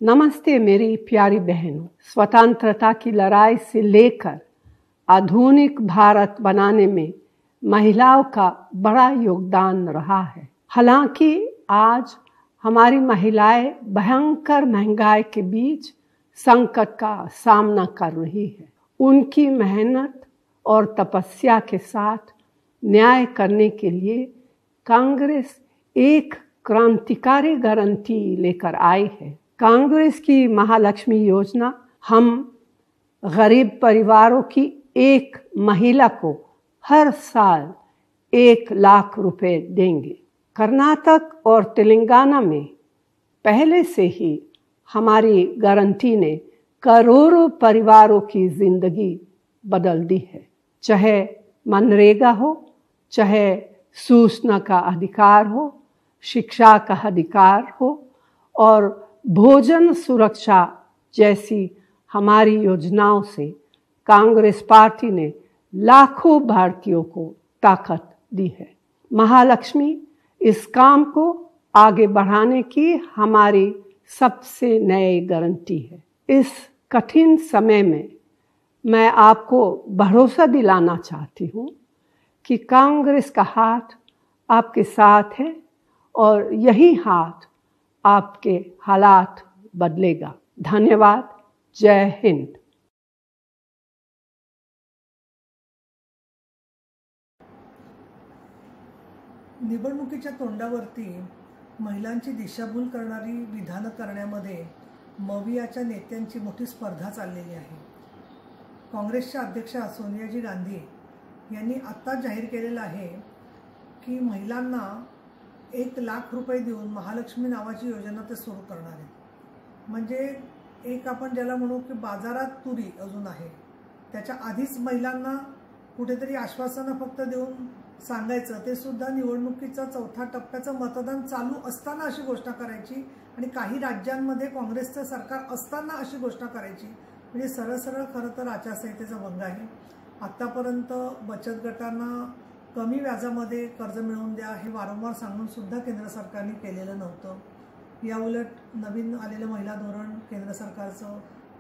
नमस्ते मेरी प्यारी बहनों। स्वतंत्रता की लड़ाई से लेकर आधुनिक भारत बनाने में महिलाओं का बड़ा योगदान रहा है। हालांकि आज हमारी महिलाएं भयंकर महंगाई के बीच संकट का सामना कर रही है। उनकी मेहनत और तपस्या के साथ न्याय करने के लिए कांग्रेस एक क्रांतिकारी गारंटी लेकर आई है। कांग्रेस की महालक्ष्मी योजना हम गरीब परिवारों की एक महिला को हर साल 1 लाख रुपए देंगे। कर्नाटक और तेलंगाना में पहले से ही हमारी गारंटी ने करोड़ों परिवारों की जिंदगी बदल दी है। चाहे मनरेगा हो, चाहे सूचना का अधिकार हो, शिक्षा का अधिकार हो और भोजन सुरक्षा जैसी हमारी योजनाओं से कांग्रेस पार्टी ने लाखों भारतीयों को ताकत दी है। महालक्ष्मी इस काम को आगे बढ़ाने की हमारी सबसे नई गारंटी है। इस कठिन समय में मैं आपको भरोसा दिलाना चाहती हूँ कि कांग्रेस का हाथ आपके साथ है और यही हाथ आपके हालात बदलेगा। धन्यवाद। जय हिंद। निवडणुकीच्या तोंडावरती महिलांची दिशाभूल करणारी विधानं करण्यामध्ये मवियाच्या नेत्यांची मोठी स्पर्धा चाललेली आहे। काँग्रेसच्या अध्यक्षा सोनियाजी गांधी यांनी आता जाहीर केलेलं आहे की महिलांना 1 लाख रुपये देऊन महालक्ष्मी नावाची योजना ते सुरू करणार आहेत। म्हणजे एक आपण ज्याला म्हणू की बाजारात तुरी अजून आहे, त्याच्या आधीच महिलांना कुठेतरी आश्वासनं फक्त देऊन सांगायचं, ते सुद्धा निवडणुकीचा चौथा टप्प्याचं मतदान चालू असताना अशी घोषणा करायची आणि काही राज्यांमध्ये काँग्रेसचं सरकार असताना अशी घोषणा करायची। म्हणजे सरळ सरळ खरं तर आचारसंहितेचा भंग आहे। आतापर्यंत बचत गटांना कमी व्याजामध्ये कर्ज मिळवून द्या हे वारंवार सांगून सुद्धा केंद्र सरकारने केलेलं नव्हतं। या उलट नवीन आलेलं महिला धोरण, केंद्र सरकारचं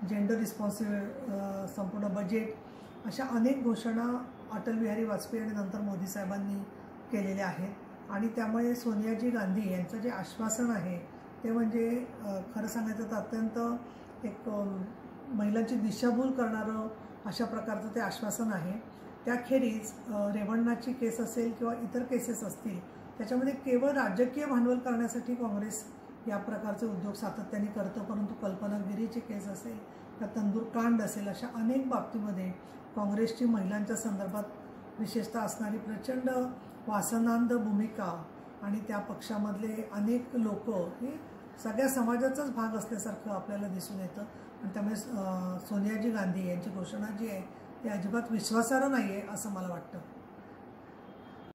जेंडर रिस्पॉन्सिबल संपूर्ण बजेट, अशा अनेक घोषणा अटल बिहारी वाजपेयी आणि नंतर मोदी साहेबांनी केलेल्या आहेत। आणि त्यामुळे सोनियाजी गांधी यांचं जे आश्वासन आहे ते म्हणजे खरं सांगायचं तर अत्यंत एक महिलांची दिशाभूल करणारं अशा प्रकारचं ते आश्वासन आहे। त्याखेरीज रेवण्णाची केस असेल किंवा इतर केसेस असतील त्याच्यामध्ये केवळ राजकीय भांडवल करण्यासाठी काँग्रेस या प्रकारचे उद्योग सातत्याने करतो, परंतु कल्पनागिरीची केस असेल किंवा तंदूर कांड असेल, अशा अनेक बाबतीमध्ये काँग्रेसची महिलांच्या संदर्भात विशेषतः असणारी प्रचंड वासनांध भूमिका आणि त्या पक्षामधले अनेक लोक हे सगळ्या समाजाचाच भाग असल्यासारखं आपल्याला दिसून येतं। आणि त्यामुळे सोनियाजी गांधी यांची घोषणा जी आहे ती अजिबात विश्वासार्ह नाही आहे असं मला वाटतं।